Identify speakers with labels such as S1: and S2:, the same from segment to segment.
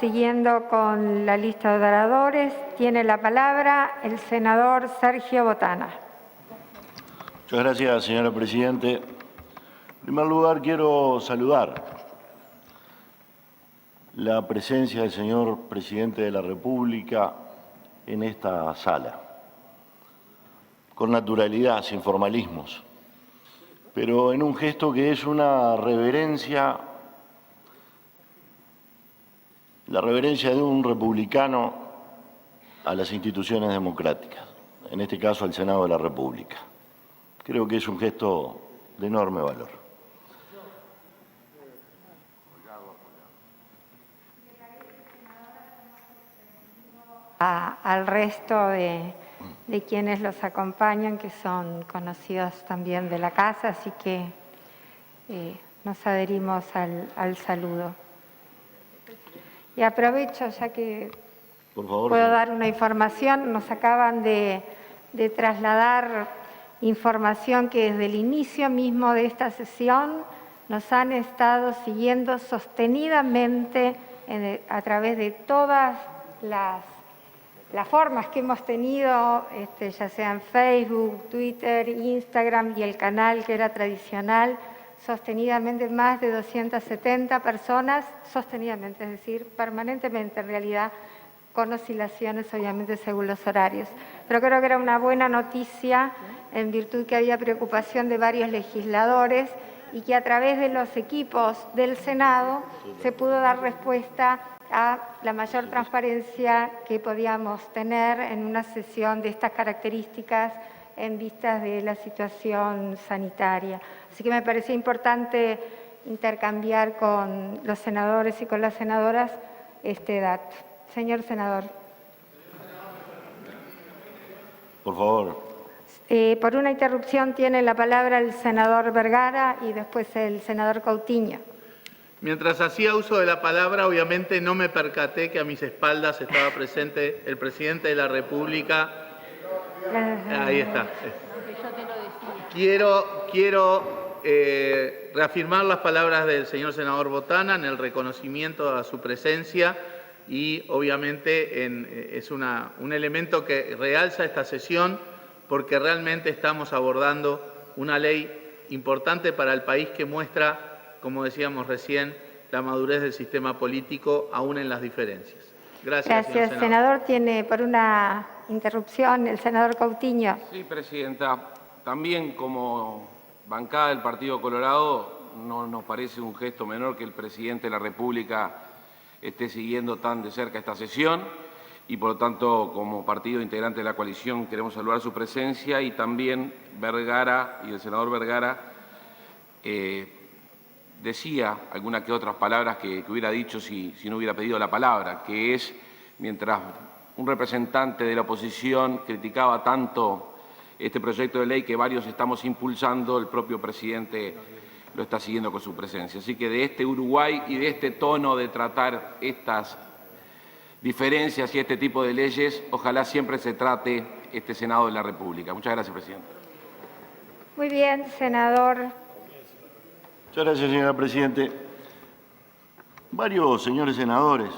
S1: siguiendo con la lista de oradores. Tiene la palabra el senador Sergio Botana.
S2: Muchas gracias, señora Presidenta. En primer lugar, quiero saludar la presencia del señor Presidente de la República en esta sala, con naturalidad, sin formalismos, pero en un gesto que es una reverencia, la reverencia de un republicano a las instituciones democráticas, en este caso al Senado de la República. Creo que es un gesto de enorme valor.
S1: Al resto de quienes los acompañan, que son conocidos también de la casa, así que nos adherimos al saludo. Y aprovecho, ya que
S2: Por favor,
S1: puedo
S2: señor.
S1: dar una información, nos acaban de trasladar información que desde el inicio mismo de esta sesión nos han estado siguiendo sostenidamente a través de todas las formas que hemos tenido, ya sean Facebook, Twitter, Instagram y el canal que era tradicional, sostenidamente más de 270 personas, sostenidamente, es decir, permanentemente en realidad, con oscilaciones obviamente según los horarios. Pero creo que era una buena noticia en virtud que había preocupación de varios legisladores y que a través de los equipos del Senado se pudo dar respuesta a la mayor transparencia que podíamos tener en una sesión de estas características en vistas de la situación sanitaria. Así que me parecía importante intercambiar con los senadores y con las senadoras este dato. Señor senador.
S2: Por favor.
S1: Por una interrupción tiene la palabra el senador Vergara y después el senador Coutinho.
S3: Mientras hacía uso de la palabra, obviamente no me percaté que a mis espaldas estaba presente el presidente de la República. Ahí está. Quiero reafirmar las palabras del señor senador Botana en el reconocimiento a su presencia y obviamente es un elemento que realza esta sesión porque realmente estamos abordando una ley importante para el país que muestra, como decíamos recién, la madurez del sistema político, aún en las diferencias. Gracias, señor senador.
S1: Senador. Tiene, por una interrupción, el senador Coutinho.
S4: Sí, presidenta. También como bancada del Partido Colorado, no nos parece un gesto menor que el presidente de la República esté siguiendo tan de cerca esta sesión y, por lo tanto, como partido integrante de la coalición, queremos saludar su presencia y también Vergara y el senador Vergara decía algunas que otras palabras que hubiera dicho si no hubiera pedido la palabra, que es, mientras un representante de la oposición criticaba tanto este proyecto de ley que varios estamos impulsando, el propio presidente lo está siguiendo con su presencia. Así que de este Uruguay y de este tono de tratar estas diferencias y este tipo de leyes, ojalá siempre se trate este Senado de la República. Muchas gracias, presidente.
S1: Muy bien, senador.
S2: Muchas gracias, señora Presidenta. Varios señores senadores,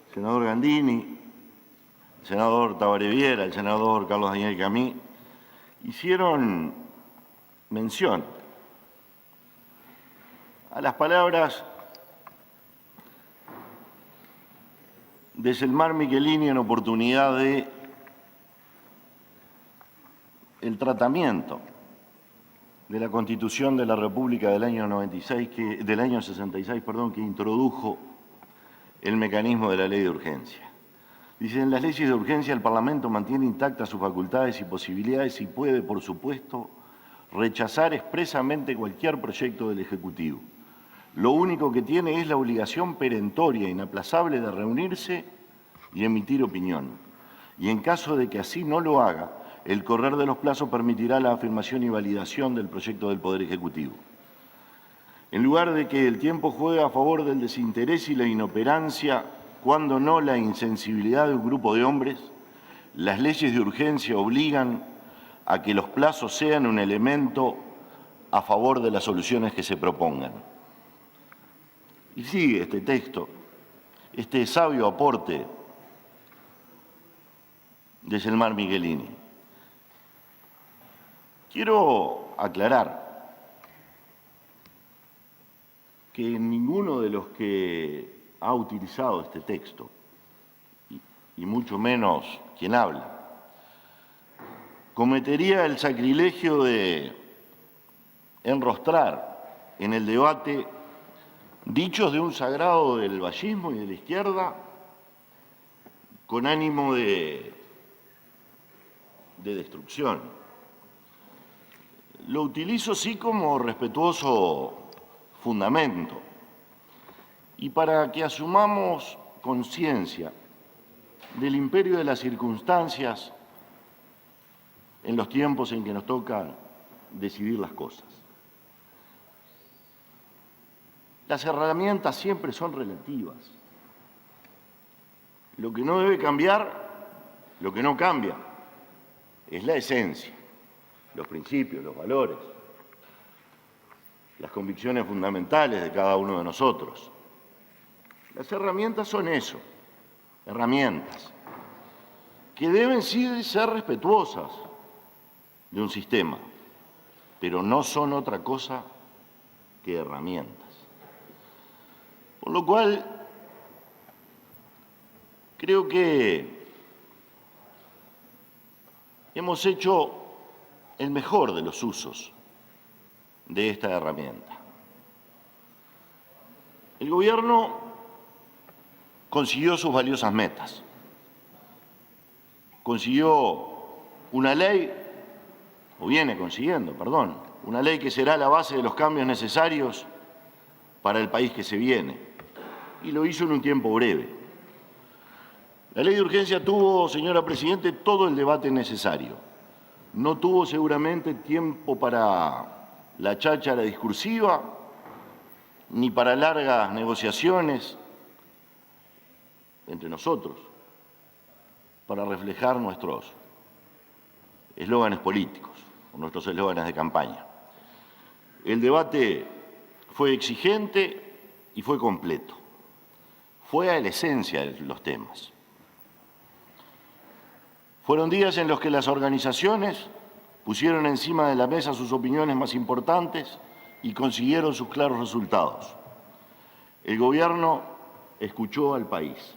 S2: el senador Gandini, el senador Tabaré Viera, el senador Carlos Daniel Camí, hicieron mención a las palabras de Selmar Michelini en oportunidad de el tratamiento de la Constitución de la República del año 66, que introdujo el mecanismo de la ley de urgencia. Dice, en las leyes de urgencia el Parlamento mantiene intactas sus facultades y posibilidades y puede, por supuesto, rechazar expresamente cualquier proyecto del Ejecutivo. Lo único que tiene es la obligación perentoria e inaplazable de reunirse y emitir opinión. Y en caso de que así no lo haga, el correr de los plazos permitirá la afirmación y validación del proyecto del Poder Ejecutivo. En lugar de que el tiempo juegue a favor del desinterés y la inoperancia, cuando no la insensibilidad de un grupo de hombres, las leyes de urgencia obligan a que los plazos sean un elemento a favor de las soluciones que se propongan. Y sigue este texto. este sabio aporte de Selmar Michelini. Quiero aclarar que ninguno de los que ha utilizado este texto, y mucho menos quien habla, cometería el sacrilegio de enrostrar en el debate dichos de un sagrado del vallismo y de la izquierda con ánimo de destrucción. Lo utilizo sí como respetuoso fundamento y para que asumamos conciencia del imperio de las circunstancias en los tiempos en que nos toca decidir las cosas. Las herramientas siempre son relativas. Lo que no debe cambiar, lo que no cambia, es la esencia, los principios, los valores, las convicciones fundamentales de cada uno de nosotros. Las herramientas son eso, herramientas, que deben sí ser respetuosas de un sistema, pero no son otra cosa que herramientas. Por lo cual, creo que hemos hecho el mejor de los usos de esta herramienta. El Gobierno consiguió sus valiosas metas. Consiguió una ley, o viene consiguiendo, perdón, una ley que será la base de los cambios necesarios para el país que se viene, y lo hizo en un tiempo breve. La ley de urgencia tuvo, señora Presidente, todo el debate necesario. No tuvo seguramente tiempo para la cháchara discursiva, ni para largas negociaciones entre nosotros, para reflejar nuestros eslóganes políticos o nuestros eslóganes de campaña. El debate fue exigente y fue completo. Fue a la esencia de los temas. Fueron días en los que las organizaciones pusieron encima de la mesa sus opiniones más importantes y consiguieron sus claros resultados. El Gobierno escuchó al país,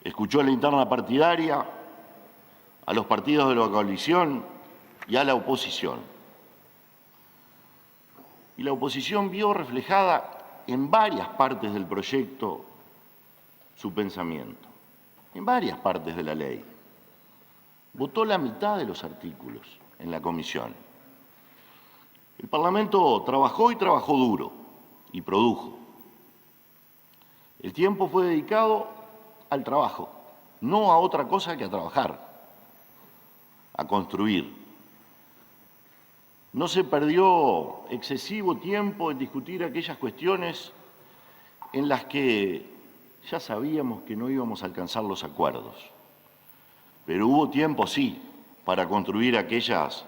S2: escuchó a la interna partidaria, a los partidos de la coalición y a la oposición. Y la oposición vio reflejada en varias partes del proyecto su pensamiento, en varias partes de la ley. Votó la mitad de los artículos en la comisión. El Parlamento trabajó y trabajó duro y produjo. El tiempo fue dedicado al trabajo, no a otra cosa que a trabajar, a construir. No se perdió excesivo tiempo en discutir aquellas cuestiones en las que ya sabíamos que no íbamos a alcanzar los acuerdos. Pero hubo tiempo, sí, para construir aquellas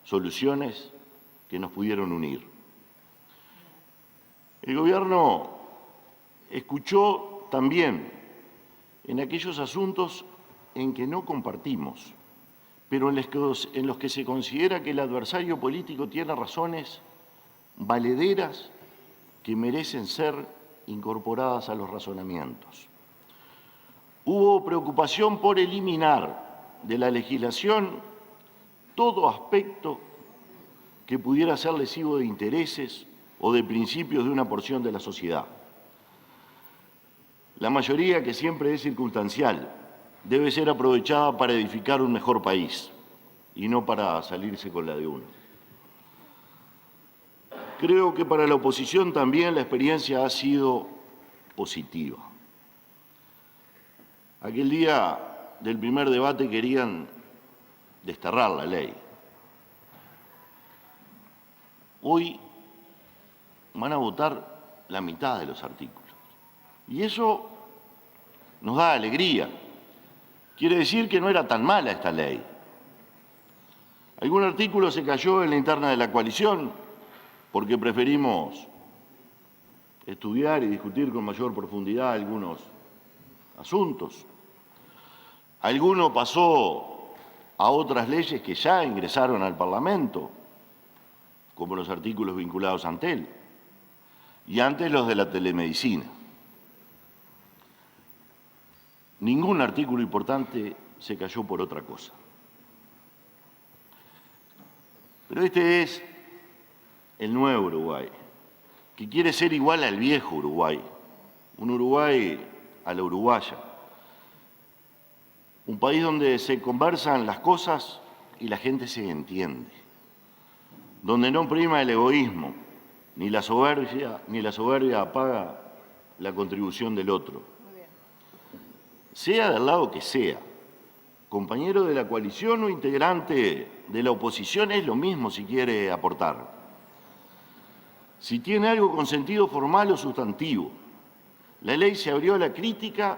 S2: soluciones que nos pudieron unir. El Gobierno escuchó también en aquellos asuntos en que no compartimos, pero en los que se considera que el adversario político tiene razones valederas que merecen ser incorporadas a los razonamientos. Hubo preocupación por eliminar de la legislación todo aspecto que pudiera ser lesivo de intereses o de principios de una porción de la sociedad. La mayoría, que siempre es circunstancial, debe ser aprovechada para edificar un mejor país y no para salirse con la de uno. Creo que para la oposición también la experiencia ha sido positiva. Aquel día del primer debate querían desterrar la ley. Hoy van a votar la mitad de los artículos. Y eso nos da alegría. Quiere decir que no era tan mala esta ley. Algún artículo se cayó en la interna de la coalición porque preferimos estudiar y discutir con mayor profundidad algunos asuntos. Alguno pasó a otras leyes que ya ingresaron al Parlamento, como los artículos vinculados a Antel, y antes los de la telemedicina. Ningún artículo importante se cayó por otra cosa. Pero este es el nuevo Uruguay, que quiere ser igual al viejo Uruguay, un Uruguay a la uruguaya, un país donde se conversan las cosas y la gente se entiende, donde no prima el egoísmo, ni la soberbia apaga la contribución del otro. Sea del lado que sea, compañero de la coalición o integrante de la oposición, es lo mismo si quiere aportar. Si tiene algo con sentido formal o sustantivo, la ley se abrió a la crítica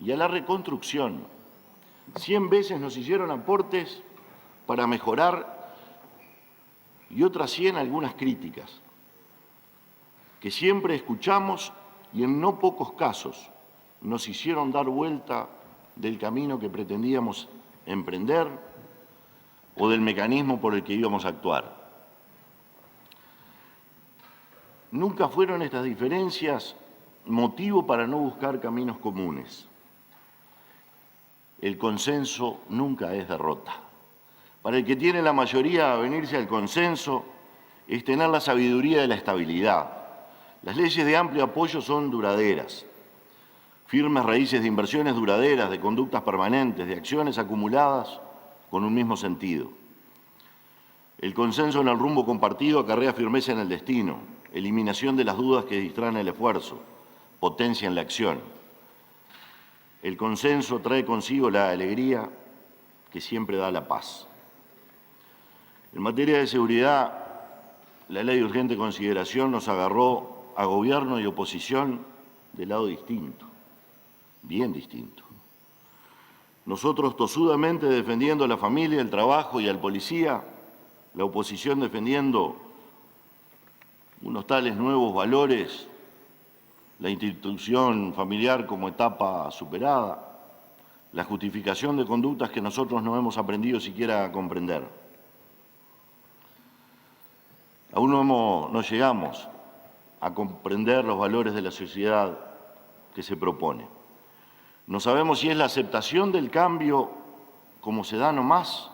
S2: y a la reconstrucción. 100 veces nos hicieron aportes para mejorar y otras 100 algunas críticas, que siempre escuchamos y en no pocos casos nos hicieron dar vuelta del camino que pretendíamos emprender o del mecanismo por el que íbamos a actuar. Nunca fueron estas diferencias motivo para no buscar caminos comunes. El consenso nunca es derrota. Para el que tiene la mayoría, venirse al consenso es tener la sabiduría de la estabilidad. Las leyes de amplio apoyo son duraderas. Firmes raíces de inversiones duraderas, de conductas permanentes, de acciones acumuladas con un mismo sentido. El consenso en el rumbo compartido acarrea firmeza en el destino, eliminación de las dudas que distraen el esfuerzo, potencia en la acción. El consenso trae consigo la alegría que siempre da la paz. En materia de seguridad, la ley de urgente consideración nos agarró a gobierno y oposición de lado distinto, bien distinto. Nosotros tosudamente defendiendo a la familia, el trabajo y al policía, la oposición defendiendo unos tales nuevos valores, la institución familiar como etapa superada, la justificación de conductas que nosotros no hemos aprendido siquiera a comprender. Aún no llegamos a comprender los valores de la sociedad que se propone. No sabemos si es la aceptación del cambio como se da nomás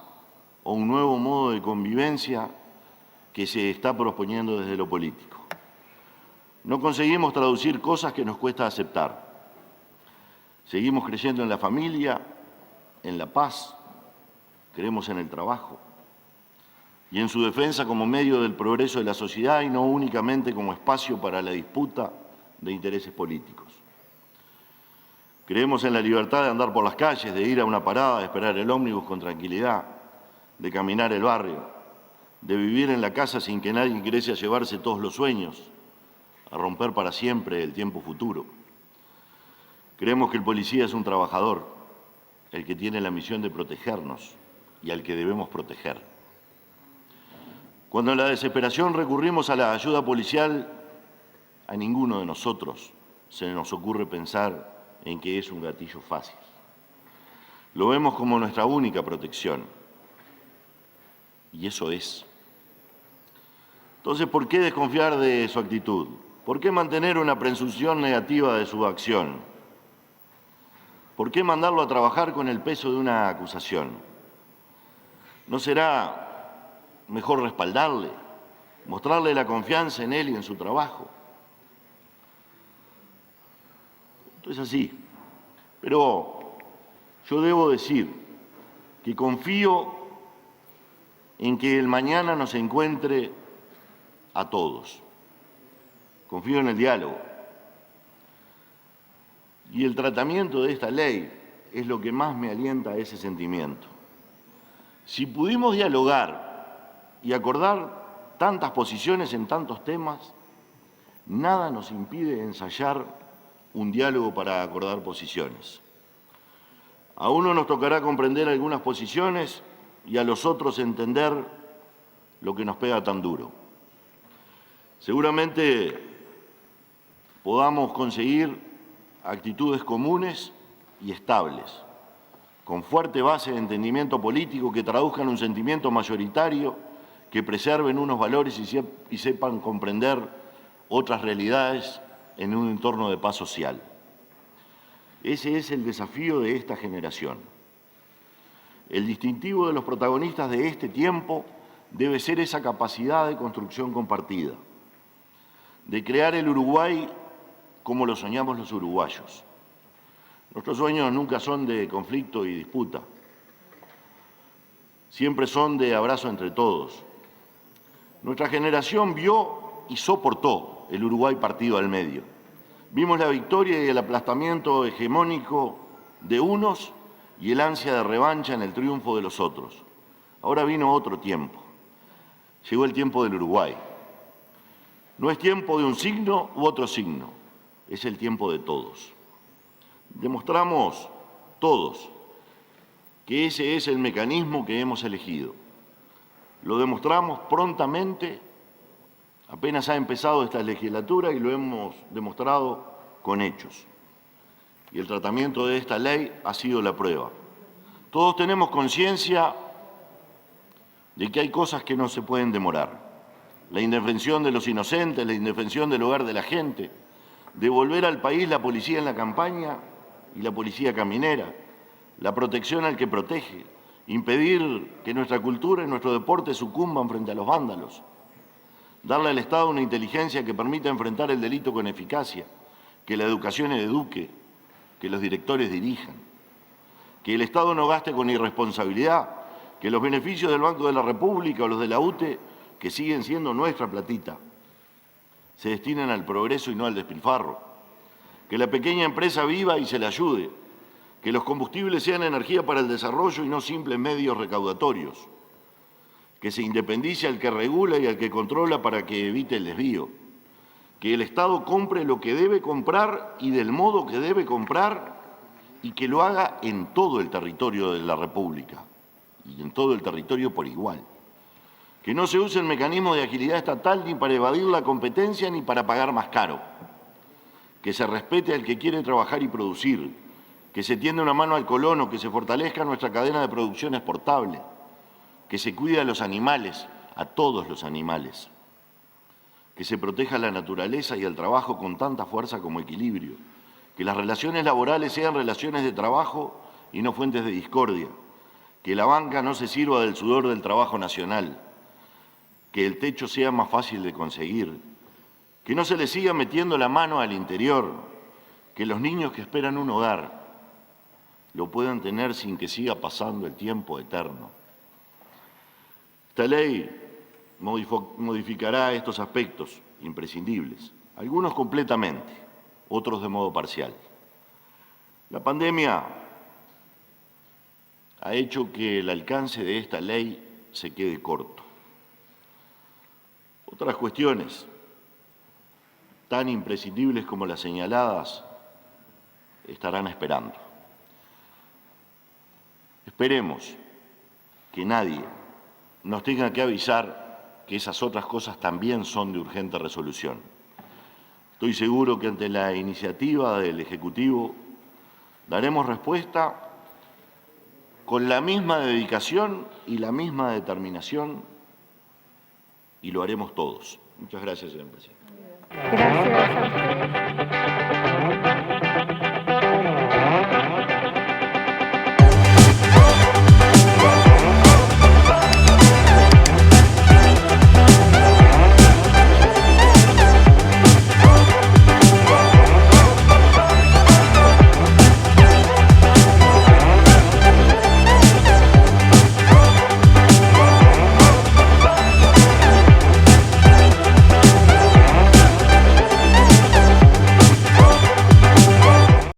S2: o un nuevo modo de convivencia que se está proponiendo desde lo político. No conseguimos traducir cosas que nos cuesta aceptar. Seguimos creyendo en la familia, en la paz, creemos en el trabajo y en su defensa como medio del progreso de la sociedad y no únicamente como espacio para la disputa de intereses políticos. Creemos en la libertad de andar por las calles, de ir a una parada, de esperar el ómnibus con tranquilidad, de caminar el barrio, de vivir en la casa sin que nadie ingrese a llevarse todos los sueños, a romper para siempre el tiempo futuro. Creemos que el policía es un trabajador, el que tiene la misión de protegernos y al que debemos proteger. Cuando en la desesperación recurrimos a la ayuda policial, a ninguno de nosotros se nos ocurre pensar en que es un gatillo fácil. Lo vemos como nuestra única protección. Y eso es. Entonces, ¿por qué desconfiar de su actitud? ¿Por qué mantener una presunción negativa de su acción? ¿Por qué mandarlo a trabajar con el peso de una acusación? ¿No será mejor respaldarle, mostrarle la confianza en él y en su trabajo? Esto es así. Pero yo debo decir que confío en que el mañana nos encuentre a todos. Confío en el diálogo. Y el tratamiento de esta ley es lo que más me alienta a ese sentimiento. Si pudimos dialogar y acordar tantas posiciones en tantos temas, nada nos impide ensayar un diálogo para acordar posiciones. A uno nos tocará comprender algunas posiciones y a los otros entender lo que nos pega tan duro. Seguramente podamos conseguir actitudes comunes y estables, con fuerte base de entendimiento político que traduzcan un sentimiento mayoritario, que preserven unos valores y sepan comprender otras realidades en un entorno de paz social. Ese es el desafío de esta generación. El distintivo de los protagonistas de este tiempo debe ser esa capacidad de construcción compartida, de crear el Uruguay como lo soñamos los uruguayos. Nuestros sueños nunca son de conflicto y disputa, siempre son de abrazo entre todos. Nuestra generación vio y soportó el Uruguay partido al medio. Vimos la victoria y el aplastamiento hegemónico de unos y el ansia de revancha en el triunfo de los otros. Ahora vino otro tiempo. Llegó el tiempo del Uruguay. No es tiempo de un signo u otro signo, es el tiempo de todos. Demostramos todos que ese es el mecanismo que hemos elegido. Lo demostramos prontamente, apenas ha empezado esta legislatura y lo hemos demostrado con hechos. Y el tratamiento de esta ley ha sido la prueba. Todos tenemos conciencia de que hay cosas que no se pueden demorar. La indefensión de los inocentes, la indefensión del hogar de la gente, devolver al país la policía en la campaña y la policía caminera, la protección al que protege, impedir que nuestra cultura y nuestro deporte sucumban frente a los vándalos, darle al Estado una inteligencia que permita enfrentar el delito con eficacia, que la educación eduque, que los directores dirijan, que el Estado no gaste con irresponsabilidad, que los beneficios del Banco de la República o los de la UTE, que siguen siendo nuestra platita, se destinen al progreso y no al despilfarro, que la pequeña empresa viva y se le ayude, que los combustibles sean energía para el desarrollo y no simples medios recaudatorios, que se independice al que regula y al que controla para que evite el desvío, que el Estado compre lo que debe comprar y del modo que debe comprar y que lo haga en todo el territorio de la República y en todo el territorio por igual. Que no se use el mecanismo de agilidad estatal ni para evadir la competencia ni para pagar más caro. Que se respete al que quiere trabajar y producir. Que se tienda una mano al colono, que se fortalezca nuestra cadena de producción exportable. Que se cuide a los animales, a todos los animales. Que se proteja la naturaleza y el trabajo con tanta fuerza como equilibrio. Que las relaciones laborales sean relaciones de trabajo y no fuentes de discordia. Que la banca no se sirva del sudor del trabajo nacional. Que el techo sea más fácil de conseguir, que no se le siga metiendo la mano al interior, que los niños que esperan un hogar lo puedan tener sin que siga pasando el tiempo eterno. Esta ley modificará estos aspectos imprescindibles, algunos completamente, otros de modo parcial. La pandemia ha hecho que el alcance de esta ley se quede corto. Otras cuestiones tan imprescindibles como las señaladas estarán esperando. Esperemos que nadie nos tenga que avisar que esas otras cosas también son de urgente resolución. Estoy seguro que ante la iniciativa del Ejecutivo daremos respuesta con la misma dedicación y la misma determinación y lo haremos todos. Muchas gracias, señor presidente.
S1: Gracias a ustedes.